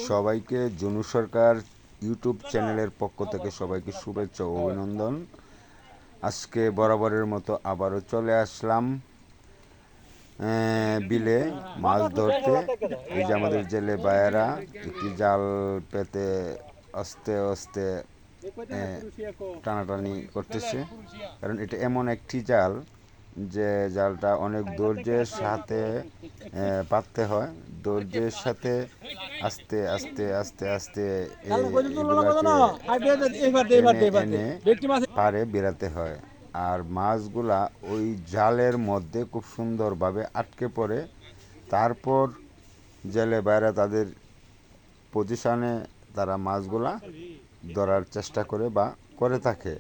সবাইকে জুনু সরকার ইউটিউব চ্যানেলের পক্ষ থেকে সবাইকে শুভেচ্ছা ও অভিনন্দন। আজকে বরাবরের মতো আবারও চলে আসলাম বিলে মাছ ধরতে। এই যে আমাদের জেলে ভাইয়েরা একটি জাল পেতে আস্তে আস্তে টানাটানি করতেছে, কারণ এটা এমন একটি জাল যে জালটা অনেক ধৈর্যের সাথে পাততে হয়। ধৈর্যের সাথে আস্তে আস্তে আস্তে আস্তে এগুলাকে এনে পারে বেরাতে হয়। আর মাছগুলা ওই জালের মধ্যে খুব সুন্দরভাবে আটকে পড়ে। তারপর জেলে বাইরে তাদের পজিশনে তারা মাছগুলা ধরার চেষ্টা করে বা করে থাকে।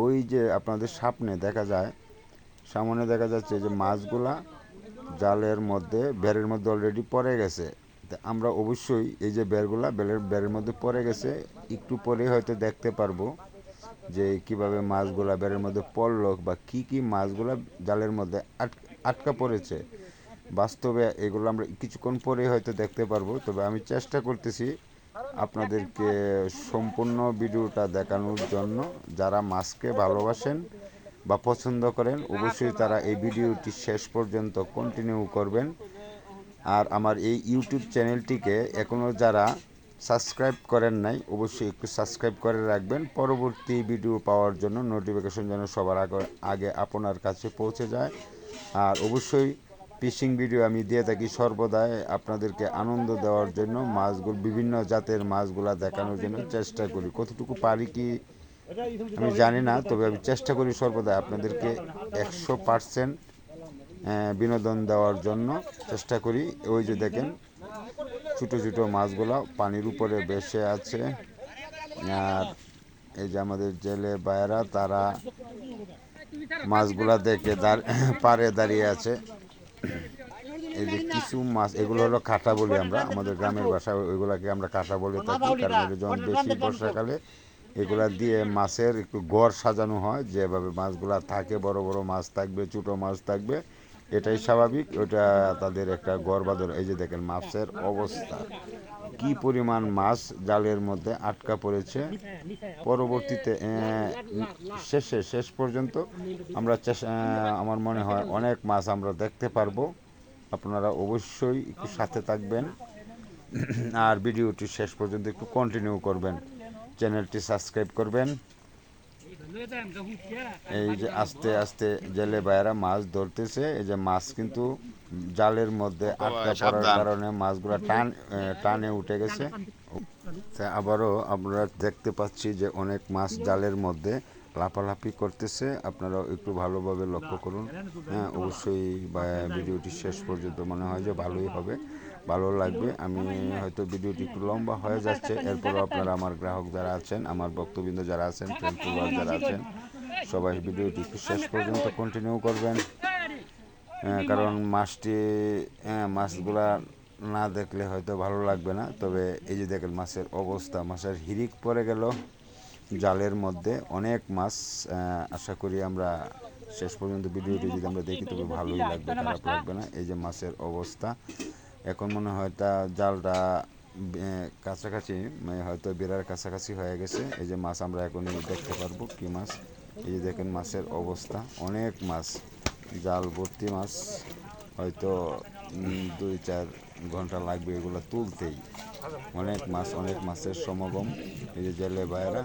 ওই যে আপনাদের সামনে দেখা যাচ্ছে যে মাছগুলা জালের মধ্যে বেড়ের মধ্যে অলরেডি পড়ে গেছে। আমরা অবশ্যই এই যে বেড়ের মধ্যে পড়ে গেছে, একটু পরে হয়তো দেখতে পারবো যে কিভাবে মাছগুলা বেড়ের মধ্যে পড়লো বা কি মাছগুলা জালের মধ্যে আটকা পড়েছে। বাস্তবে এগুলো আমরা কিছুক্ষণ পরে হয়তো দেখতে পারবো। তবে আমি চেষ্টা করতেছি আপনাদেরকে সম্পূর্ণ ভিডিওটা দেখানোর জন্য। যারা মাছকে ভালোবাসেন বা পছন্দ করেন অবশ্যই তারা এই ভিডিওটি শেষ পর্যন্ত কন্টিনিউ করবেন। আর আমার এই ইউটিউব চ্যানেলটিকে এখনও যারা সাবস্ক্রাইব করেন নাই অবশ্যই একটু সাবস্ক্রাইব করে রাখবেন, পরবর্তী ভিডিও পাওয়ার জন্য নোটিফিকেশন যেন সবার আগে আপনার কাছে পৌঁছে যায়। আর অবশ্যই ফিশিং ভিডিও আমি দিয়ে থাকি সর্বদাই আপনাদেরকে আনন্দ দেওয়ার জন্য। মাছগুলো বিভিন্ন জাতের মাছগুলা দেখানোর জন্য চেষ্টা করি, কতটুকু পারি কি আমি জানি না, তবে আমি চেষ্টা করি সর্বদা আপনাদেরকে 100% বিনোদন দেওয়ার জন্য চেষ্টা করি। ওই যে দেখেন ছোটো ছোটো মাছগুলো পানির উপরে ভেসে আছে। আর এই যে আমাদের জেলে ভাইয়েরা তারা মাছগুলা দেখে পাড়ে দাঁড়িয়ে আছে। এই যে কিছু মাছ, এগুলো হলো কাঁটা বলি আমরা, আমাদের গ্রামের ভাষায় ওইগুলাকে আমরা কাঁটা বলে থাকি। কারণ এটা যখন বেশি বর্ষাকালে এগুলা দিয়ে মাছের একটু ঘর সাজানো হয়, যেভাবে মাছগুলা থাকে, বড় বড় মাছ থাকবে, ছোটো মাছ থাকবে, এটাই স্বাভাবিক। ওটা তাদের একটা ঘর বাঁধন। এই যে দেখেন মাছের অবস্থা, কি পরিমাণ মাছ জালের মধ্যে আটকা পড়েছে। পরবর্তীতে শেষ পর্যন্ত আমরা আমার মনে হয় অনেক মাছ আমরা দেখতে পারবো। আপনারা অবশ্যই একটু সাথে থাকবেন আর ভিডিওটি শেষ পর্যন্ত একটু কন্টিনিউ করবেন, চ্যানেলটি সাবস্ক্রাইব করবেন। এই যে আস্তে আস্তে জেলে ভাইয়েরা মাছ ধরতেছে। এই যে মাছ কিন্তু জালের মধ্যে আটকা পড়ার কারণে মাছগুলো টানে উঠে গেছে। আবারও আমরা দেখতে পাচ্ছি যে অনেক মাছ জালের মধ্যে লাফালাফি করতেছে। আপনারাও একটু ভালোভাবে লক্ষ্য করুন। হ্যাঁ, অবশ্যই ভিডিওটি শেষ পর্যন্ত মনে হয় যে ভালোই হবে, ভালো লাগবে। আমি হয়তো ভিডিওটি একটু লম্বা হয়ে যাচ্ছে, এরপরও আপনারা আমার গ্রাহক যারা আছেন, আমার ভক্তবৃন্দ যারা আছেন, ফ্রেন্ড ফলোয়ার যারা আছেন, সবাই ভিডিওটি একটু শেষ পর্যন্ত কন্টিনিউ করবেন। কারণ মাছগুলা না দেখলে হয়তো ভালো লাগবে না। তবে এই যে দেখেন মাছের অবস্থা, মাছের হিরিক পড়ে গেল জালের মধ্যে অনেক মাছ। আশা করি আমরা শেষ পর্যন্ত ভিডিওটি যদি আমরা দেখি তবে ভালোই লাগবে, খারাপ লাগবে না। এই যে মাছের অবস্থা, এখন মনে হয় তা জালটা কাছাকাছি, হয়তো বেড়ার কাছাকাছি হয়ে গেছে। এই যে মাছ আমরা এখনই দেখতে পারবো কি মাছ। এই যে দেখেন মাছের অবস্থা, অনেক মাছ, জাল ভর্তি মাছ। হয়তো 2-4 ঘন্টা লাগবে এগুলো তুলতেই। অনেক মাছের সমাগম। এই যে জেলে ভাইয়েরা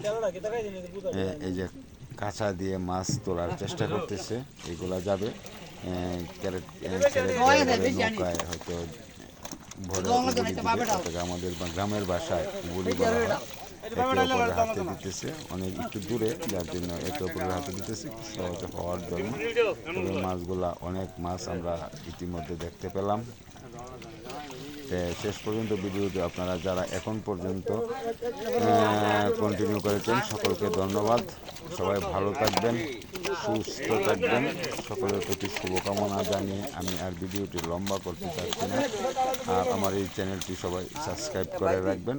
এই যে কাঁচা দিয়ে মাছ তোলার চেষ্টা করতেছে। এগুলা যাবে নৌকায় হয়তো ভরে আমাদের গ্রামের ভাষায় গুলি বলা হয়। একে অপরের হাতে দিতেছে, অনেক একটু দূরে, যার জন্য একে অপরের হাতে দিতেছে সহজ হওয়ার জন্য। তবে মাছগুলা অনেক মাছ আমরা ইতিমধ্যে দেখতে পেলাম। শেষ পর্যন্ত ভিডিওটি আপনারা যারা এখন পর্যন্ত কন্টিনিউ করেছেন সকলকে ধন্যবাদ। সবাই ভালো থাকবেন, সুস্থ থাকবেন, সকলের প্রতি শুভকামনা জানিয়ে আমি আর ভিডিওটি লম্বা করতে চাচ্ছি না। আর আমার এই চ্যানেলটি সবাই সাবস্ক্রাইব করে রাখবেন।